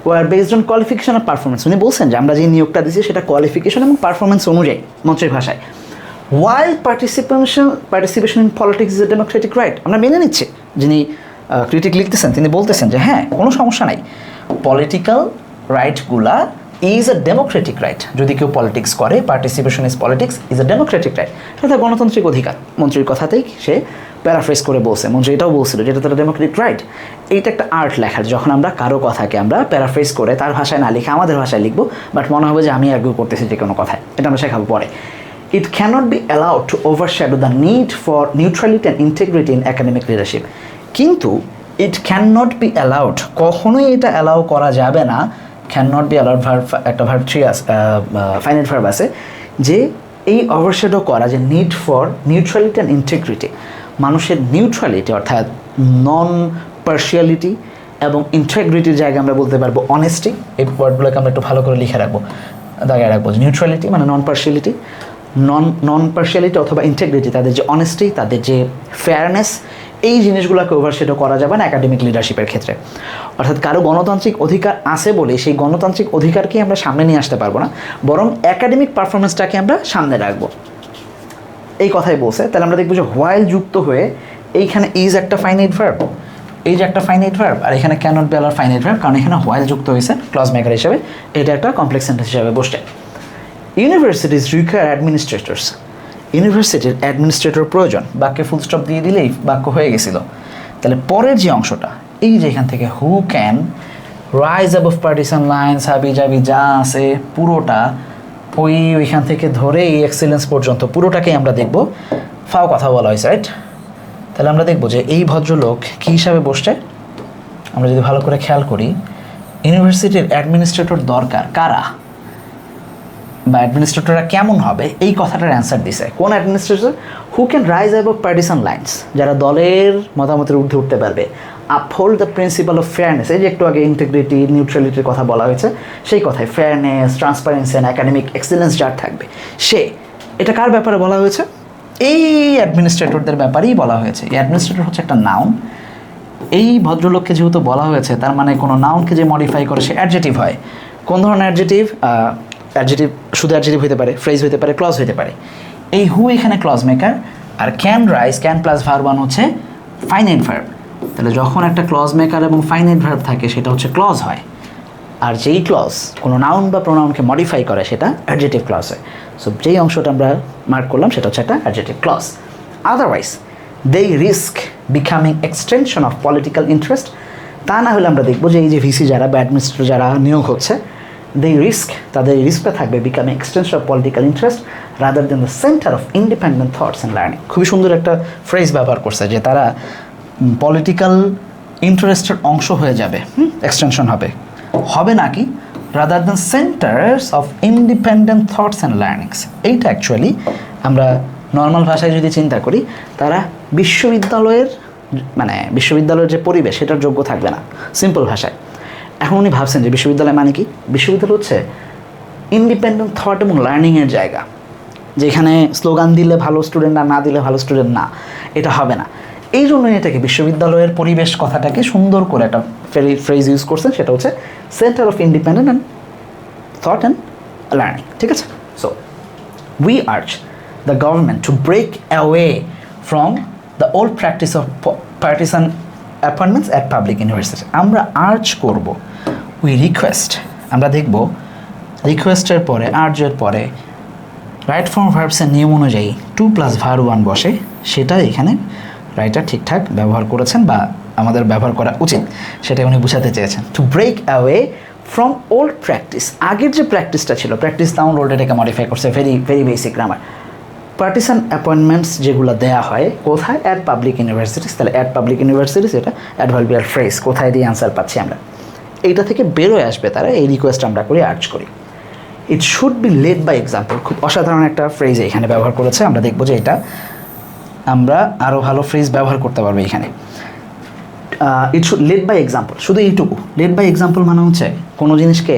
ওয়ার বেসড অন কোয়ালিফিকেশন আর পারফরমেন্স। উনি বলছেন যে আমরা যে নিয়োগটা দিচ্ছি সেটা কোয়ালিফিকেশন এবং পারফরমেন্স অনুযায়ী, মন্ত্রীর ভাষায়। While participation in politics is a democratic right, আমরা মেনে নিচ্ছি, যিনি ক্রিটিক লিখতেছেন তিনি বলতেছেন যে হ্যাঁ কোনো সমস্যা নাই, পলিটিক্যাল রাইটগুলা ইজ আ ডেমোক্রেটিক রাইট। যদি কেউ পলিটিক্স করে, participation is politics is a democratic right, সেটা গণতান্ত্রিক অধিকার। মন্ত্রীর কথাতেই সে প্যারাফ্রেজ করে বলছে, মন্ত্রী এটাও বলছিল যেটা তারা ডেমোক্রেটিক রাইট। এইটা একটা আর্ট লেখার, যখন আমরা কারো কথাকে আমরা প্যারাফ্রেজ করে তার ভাষায় না লিখে আমাদের ভাষায় লিখবো, বাট মনে হবে যে আমি আর্গুই করতেছি যে কোনো কথায়, এটা আমরা শেখাবো পরে। It cannot be allowed to overshadow the need for neutrality and integrity in academic leadership. কিন্তু it cannot be allowed, কখনোই এটা অ্যালাউ করা যাবে না। cannot be allowed ভার্ব, একটা ভার্ব থ্রি আছে, ফাইনাইট ভার্ব আছে, যে এই ওভারশ্যাডো করা, যে need for neutrality and integrity, মানুষের নিউট্রালিটি অর্থাৎ নন পার্শিয়ালিটি এবং ইন্টিগ্রিটির জায়গায় আমরা বলতে পারবো অনেস্টি। এই ওয়ার্ডগুলোকে আমরা একটু ভালো করে লিখে রাখবো, দাগায় রাখবো। নিউট্রালিটি মানে নন পার্শিয়ালিটি, নন পার্শিয়ালিটি অথবা ইন্টিগ্রিটি, তাদের যে অনেস্টি, তাদের যে ফেয়ারনেস, এই জিনিসগুলোকে ওভারশেডো করা যাবে না একাডেমিক লিডারশিপের ক্ষেত্রে। অর্থাৎ কারো গণতান্ত্রিক অধিকার আছে বলে সেই গণতান্ত্রিক অধিকারকে আমরা সামনে নিয়ে আসতে পারবো না, বরং একাডেমিক পারফরমেন্সটাকে আমরা সামনে রাখবো, এই কথাই বলছে। তাহলে আমরা দেখবো যে হোয়াইল যুক্ত হয়ে এইখানে ইজ একটা ফাইনাইট ভার্ব, এই যে একটা ফাইনাইট ভার্ব, আর এখানে cannot be allowed finite verb, কারণ এখানে হোয়াইল যুক্ত হয়েছে ক্লজ মেকার হিসেবে, এটা একটা কমপ্লেক্স সেন্টেন্স হিসেবে বসছে। ইউনিভার্সিটিজ রিকোয়ার অ্যাডমিনিস্ট্রেটরস, ইউনিভার্সিটির অ্যাডমিনিস্ট্রেটর প্রয়োজন, বাক্যে ফুল স্টপ দিয়ে দিলেই বাক্য হয়ে গেছিল। তাহলে পরের যে অংশটা, এই যে এখান থেকে who can rise above partisan lines, হাবি জাবি যা আছে পুরোটা, ওইখান থেকে ধরে এই এক্সেলেন্স পর্যন্ত পুরোটাকেই আমরা দেখব ফাও কথা বলা হয়েছে, রাইট? তাহলে আমরা দেখব যে এই ভদ্রলোক কী হিসাবে বসছে। আমরা যদি ভালো করে খেয়াল করি, ইউনিভার্সিটির অ্যাডমিনিস্ট্রেটর দরকার কারা, বা অ্যাডমিনিস্ট্রেটররা কেমন হবে, এই কথাটার অ্যান্সার দিছে কোন administrator? Who can rise above partisan lines, যারা দলের মতামতের ঊর্ধ্বে উঠতে পারবে। Uphold the principle of fairness, এই যে একটু আগে ইন্টিগ্রিটি নিউট্রালিটির কথা বলা হয়েছে, সেই কথায় fairness, transparency and academic excellence যার থাকবে সে। এটা কার ব্যাপারে বলা হয়েছে? এই অ্যাডমিনিস্ট্রেটরদের ব্যাপারেই বলা হয়েছে। এই অ্যাডমিনিস্ট্রেটর হচ্ছে একটা নাউন। এই ভদ্রলোককে যেহেতু বলা হয়েছে, তার মানে কোনো নাউনকে যে মডিফাই করে সে অ্যাডজেটিভ হয়। কোন ধরনের অ্যাডজেটিভ? অ্যাডজেটিভ শুধু অ্যাডজেটিভ হতে পারে, ফ্রেজ হতে পারে, ক্লজ হতে পারে। এই হু এখানে ক্লজ মেকার, আর can rise, can plus verb one হচ্ছে ফাইনাইট ভার্ব। তাহলে যখন একটা ক্লজ মেকার এবং ফাইনাইট ভার্ব থাকে সেটা হচ্ছে ক্লজ হয়, আর যেই ক্লজ কোনো নাউন বা প্রোনাউনকে মডিফাই করে সেটা অ্যাডজেটিভ ক্লজ হয়। সো যেই অংশটা আমরা মার্ক করলাম সেটা হচ্ছে একটা adjective clause. Otherwise they risk becoming extension of political interest. তা না হলে আমরা দেখবো যে এই যে ভিসি যারা বা অ্যাডমিনিস্ট্রেটর যারা নিয়োগ হচ্ছে, দে রিস্ক, তাদের রিস্কটা থাকবে becoming extension of political interest rather than the centre of independent thoughts and learning. খুবই সুন্দর একটা ফ্রেজ ব্যবহার করছে যে তারা পলিটিক্যাল ইন্টারেস্টের অংশ হয়ে যাবে, এক্সটেনশন হবে নাকি rather than centres of independent thoughts and learnings. এইটা অ্যাকচুয়ালি আমরা নর্মাল ভাষায় যদি চিন্তা করি, তারা বিশ্ববিদ্যালয়ের যে পরিবেশ সেটার যোগ্য থাকবে না সিম্পল ভাষায়। এখন উনি ভাবছেন যে বিশ্ববিদ্যালয় মানে কি? বিশ্ববিদ্যালয় হচ্ছে ইন্ডিপেন্ডেন্ট থট এবং লার্নিংয়ের জায়গা, যেখানে স্লোগান দিলে ভালো স্টুডেন্ট আর না দিলে ভালো স্টুডেন্ট না, এটা হবে না। এই জন্য এটাকে বিশ্ববিদ্যালয়ের পরিবেশ কথাটাকে সুন্দর করে একটা ফ্রেজ ইউজ করছেন, সেটা হচ্ছে centre of independent and thought and learning. ঠিক আছে? So we urge the government to break away from the old practice of partisan appointments at public university. আমরা আর্জ করব, উই রিকোয়েস্ট, আমরা দেখব রিকোয়েস্টের পরে আর্জের পরে রাইট ফর্ম ভার্বসের নিয়ম অনুযায়ী 2 + ভার্ব 1 বসে, সেটা এখানে রাইটার ঠিকঠাক ব্যবহার করেছেন বা আমাদের ব্যবহার করা উচিত, সেটা উনি বোঝাতে চেয়েছেন। To break away from old practice, আগের যে প্র্যাকটিসটা ছিল, প্র্যাকটিস নাউন ওল্ড এটাকে মডিফাই করছে, very very basic grammar. Partisan appointments যেগুলো দেওয়া হয় কোথায়? At public universities. তাহলে অ্যাট পাবলিক ইউনিভার্সিটিস এটা অ্যাডভার্বিয়াল ফ্রেজ, কোথায় দিয়ে অ্যান্সার পাচ্ছি আমরা, এইটা থেকে বেরোয় আসবে তারা, এই রিকোয়েস্ট আমরা করি, আর্জ করি। It should be led by example, খুব অসাধারণ একটা ফ্রেজ এখানে ব্যবহার করেছে, আমরা দেখব যে এটা আমরা আরও ভালো ফ্রেজ ব্যবহার করতে পারবো এখানে। It should led by example, শুধু এইটুকু, লেড বাই এক্সাম্পল মানে হচ্ছে কোনো জিনিসকে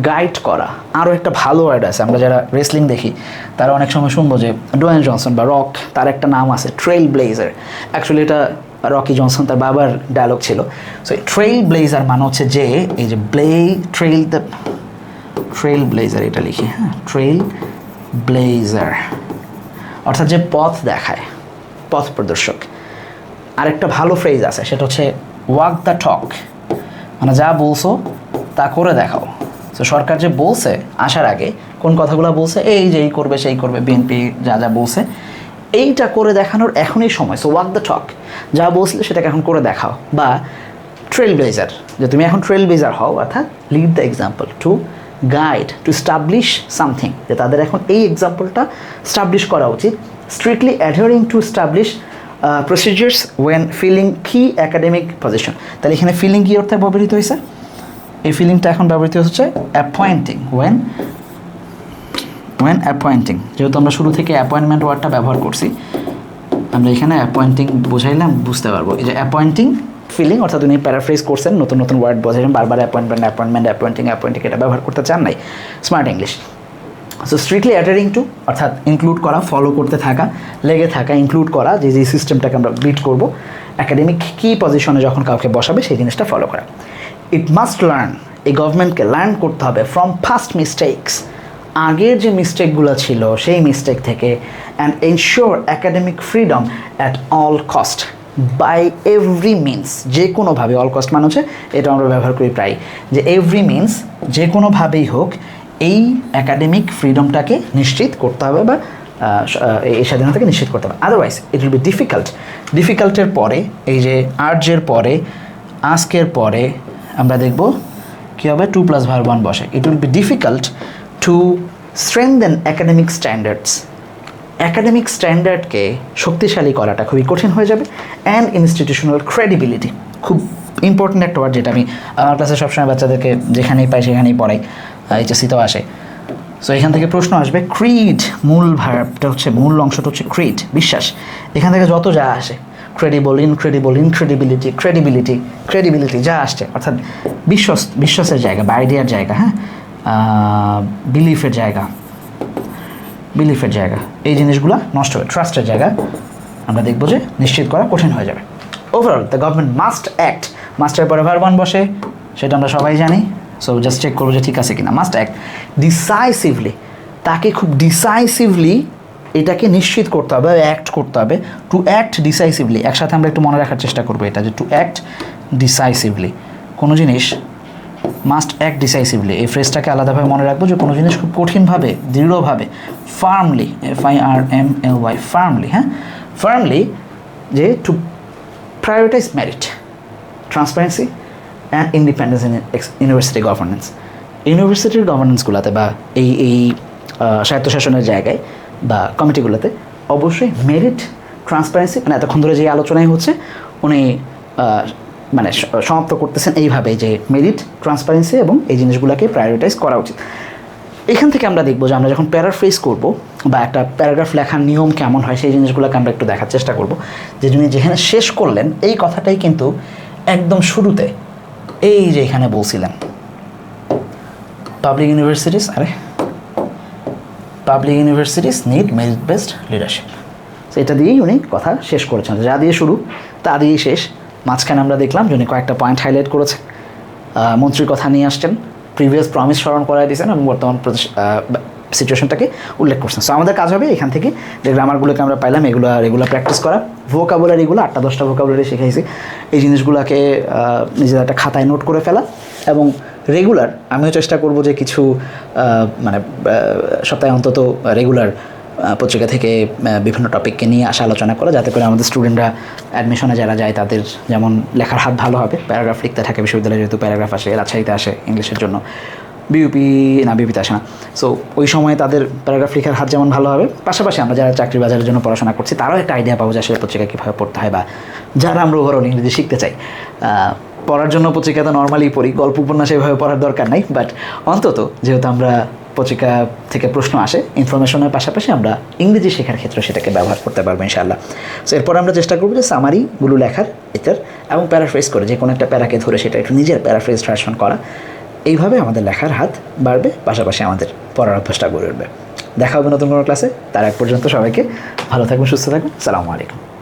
গাইড করা। আরও একটা ভালো ওয়ার্ড আছে, আমরা যারা রেসলিং দেখি তারা অনেক সময় শুনবো যে ডোয়েন জনসন বা রক, তার একটা নাম আছে ট্রেইল ব্লেজার। অ্যাকচুয়ালি এটা রকি জনসন তার বাবার ডায়লগ ছিল। সো ট্রেইল ব্লেজার মানে হচ্ছে যে এই যে ট্রেইল ব্লেজার, এটা লিখি, হ্যাঁ, ট্রেইল ব্লেজার অর্থাৎ যে পথ দেখায়, পথ প্রদর্শক। আরেকটা ভালো ফ্রেজ আছে, সেটা হচ্ছে ওয়াক দ্য টক, মানে যা বলছো তা করে দেখাও। তো সরকার যে বলছে আসার আগে কোন কথাগুলো বলছে, এই যে এই করবে সেই করবে, বিএনপি যা যা বলছে এইটা করে দেখানোর এখনই সময়। সো ওয়াক দ্য টক, যা বলছিলে সেটাকে এখন করে দেখাও। বা ট্রেল ব্লেজার, যে তুমি এখন ট্রেল ব্লেজার হও, অর্থাৎ lead the example, to guide, to establish something, যে তাদের এখন এই এক্সাম্পলটা স্টাবলিশ করা উচিত। Strictly adhering to establish procedures when filling key academic position. তাহলে এখানে ফিলিং কি অর্থে ব্যবহৃত হয়েছে? এই ফিলিংটা এখন ব্যবহৃত হচ্ছে অ্যাপয়েন্টিং, ওয়েন অ্যাপয়েন্টিং, যেহেতু আমরা শুরু থেকে অ্যাপয়েন্টমেন্ট ওয়ার্ডটা ব্যবহার করছি, আমরা এখানে অ্যাপয়েন্টিং বোঝাইলাম, বুঝতে পারবো। এই যে অ্যাপয়েন্টিং ফিলিং, অর্থাৎ উনি প্যারাফ্রেজ করছেন, নতুন নতুন ওয়ার্ড বোঝাইছেন, বারবার অ্যাপয়েন্টিং এটা ব্যবহার করতে চান নাই, smart English. So strictly adhering to অর্থাৎ ইনক্লুড করা, ফলো করতে থাকা, লেগে থাকা, ইনক্লুড করা, যে যে সিস্টেমটাকে আমরা বিট করব, অ্যাকাডেমিক কি পজিশনে যখন কাউকে বসাবে সেই জিনিসটা ফলো করা। ইট মাস্ট লার্ন, এই গভর্নমেন্টকে লার্ন করতে হবে ফ্রম পাস্ট মিস্টেকস, আগের যে মিস্টেকগুলো ছিল সেই মিস্টেক থেকে, and ensure academic freedom at all cost, by every means, যে কোনোভাবে, অল কস্ট মানে হচ্ছে এটা আমরা ব্যবহার করি প্রায়, যে এভরি মিনস, যে কোনোভাবেই হোক এই অ্যাকাডেমিক ফ্রিডমটাকে নিশ্চিত করতে হবে বা এই স্বাধীনতাকে নিশ্চিত করতে হবে। Otherwise it will be difficult. ডিফিকাল্টের পরে এই যে আর্জের পরে আস্কের পরে আমরা দেখব কী হবে, 2 + ভার্ব 1 বসে। It will be difficult to strengthen academic standards, academic স্ট্যান্ডার্ডকে শক্তিশালী করাটা খুবই কঠিন হয়ে যাবে। অ্যান্ড ইনস্টিটিউশনাল ক্রেডিবিলিটি, খুব ইম্পর্ট্যান্ট একটা ওয়ার্ড, যেটা আমি আমার ক্লাসে সবসময় বাচ্চাদেরকে যেখানেই পাই সেখানেই পড়াই, এইচএসসিতেও আসে। সো এখান থেকে প্রশ্ন আসবে, ক্রিড, মূল ভার্বটা হচ্ছে, মূল অংশটা হচ্ছে ক্রিড, বিশ্বাস। এখান থেকে যত যা আসে, ক্রেডিবল, ইনক্রেডিবল, ইনক্রেডিবিলিটি, ক্রেডিবিলিটি যা আসছে, অর্থাৎ বিশ্বাসের জায়গা বা আইডিয়ার জায়গা, হ্যাঁ, বিলিফের জায়গা, এই জিনিসগুলো নষ্ট হবে। ট্রাস্টের জায়গা আমরা দেখব যে নিশ্চিত করা কঠিন হয়ে যাবে। Overall the government must act, মাস্টের পরে ভার্ব 1 বসে, সেটা আমরা সবাই জানি। সো জাস্ট চেক করবো যে ঠিক আছে কিনা। মাস্ট অ্যাক্ট ডিসাইসিভলি, তাকে খুব ডিসাইসিভলি এটাকে নিশ্চিত করতে হবে, অ্যাক্ট করতে হবে। টু অ্যাক্ট ডিসাইসিভলি, একসাথে আমরা একটু মনে রাখার চেষ্টা করবো এটা, যে টু অ্যাক্ট ডিসাইসিভলি, কোনো জিনিস মাস্ট অ্যাক্ট ডিসাইসিভলি, এই ফ্রেজটাকে আলাদাভাবে মনে রাখবো, যে কোনো জিনিস খুব কঠিনভাবে, দৃঢ়ভাবে, ফার্মলি, FIRMLY, ফার্মলি, হ্যাঁ, ফার্মলি, যে to prioritise merit, transparency and independence in university governance. ইউনিভার্সিটির গভর্নেন্সগুলোতে বা এই স্বায়ত্তশাসনের জায়গায় বা কমিটিগুলোতে অবশ্যই মেরিট, ট্রান্সপারেন্সি, মানে এতক্ষণ ধরে যে আলোচনাই হচ্ছে উনি মানে সমাপ্ত করতেছেন এইভাবে, যে মেরিট, ট্রান্সপারেন্সি এবং এই জিনিসগুলোকে প্রায়োরিটাইজ করা উচিত। এখান থেকে আমরা দেখবো যে আমরা যখন প্যারাফ্রেজ করব বা একটা প্যারাগ্রাফ লেখার নিয়ম কেমন হয় সেই জিনিসগুলোকে আমরা একটু দেখার চেষ্টা করব, যে যিনি যেখানে শেষ করলেন এই কথাটাই কিন্তু একদম শুরুতে এই যে এখানে বলছিলেন, public universities need merit based leadership. তো এটা দিয়েই উনি কথা শেষ করেছেন, যা দিয়ে শুরু তারই শেষ। মাঝখানে আমরা দেখলাম যিনি কয়েকটা পয়েন্ট হাইলাইট করেছে, মন্ত্রীর কথা নিয়ে আসছেন, প্রিভিয়াস প্রমিস স্মরণ করাই দিয়েছেন এবং বর্তমান সিচুয়েশনটাকে উল্লেখ করছেন। সো আমাদের কাজ হবে এখান থেকে যে গ্রামারগুলোকে আমরা পাইলাম এগুলো রেগুলার প্র্যাকটিস করা, ভোকাবুলারিগুলো 8-10টা ভোকাবুলারি শিখাইছি, এই জিনিসগুলোকে নিজের একটা খাতায় নোট করে ফেলা এবং রেগুলার আমিও চেষ্টা করব যে কিছু মানে সপ্তাহে অন্তত রেগুলার পত্রিকা থেকে বিভিন্ন টপিককে নিয়ে আসা আলোচনা করা, যাতে করে আমাদের স্টুডেন্টরা অ্যাডমিশনে যারা যায় তাদের যেমন লেখার হাত ভালো হবে, প্যারাগ্রাফ লিখতে থাকে বিশ্ববিদ্যালয়ে, যেহেতু প্যারাগ্রাফ আসে, রাজশাহীতে আসে ইংলিশের জন্য, বিউপিতে আসে না। সো ওই সময় তাদের প্যারাগ্রাফ লেখার হাত যেমন ভালো হবে, পাশাপাশি আমরা যারা চাকরি বাজারের জন্য পড়াশোনা করছি তারাও একটা আইডিয়া পাবো যে আসলে পত্রিকা কীভাবে পড়তে হয়, বা যারা আমরা ওভারঅল ইংরেজি শিখতে চাই। পড়ার জন্য পত্রিকা তো নর্মালি পড়ি, গল্প উপন্যাস এভাবে পড়ার দরকার নাই, বাট অন্তত যেহেতু আমরা পত্রিকা থেকে প্রশ্ন আসে, ইনফরমেশনের পাশাপাশি আমরা ইংরেজি শেখার ক্ষেত্রে সেটাকে ব্যবহার করতে পারবো ইনশাআল্লাহ। সো এরপর আমরা চেষ্টা করবো যে সামারিগুলো লেখার এটার এবং প্যারাফ্রেজ করে যে কোনো একটা প্যারাকে ধরে সেটা একটু নিজের প্যারাফ্রেজ ট্রান্সলেশন করা, এইভাবে আমাদের লেখার হাত বাড়বে, পাশাপাশি আমাদের পড়ার অভ্যাসটা গড়ে উঠবে। দেখা হবে নতুন কোনো ক্লাসে, তার এক পর্যন্ত সবাইকে ভালো থাকবেন, সুস্থ থাকবেন, আসসালামু আলাইকুম।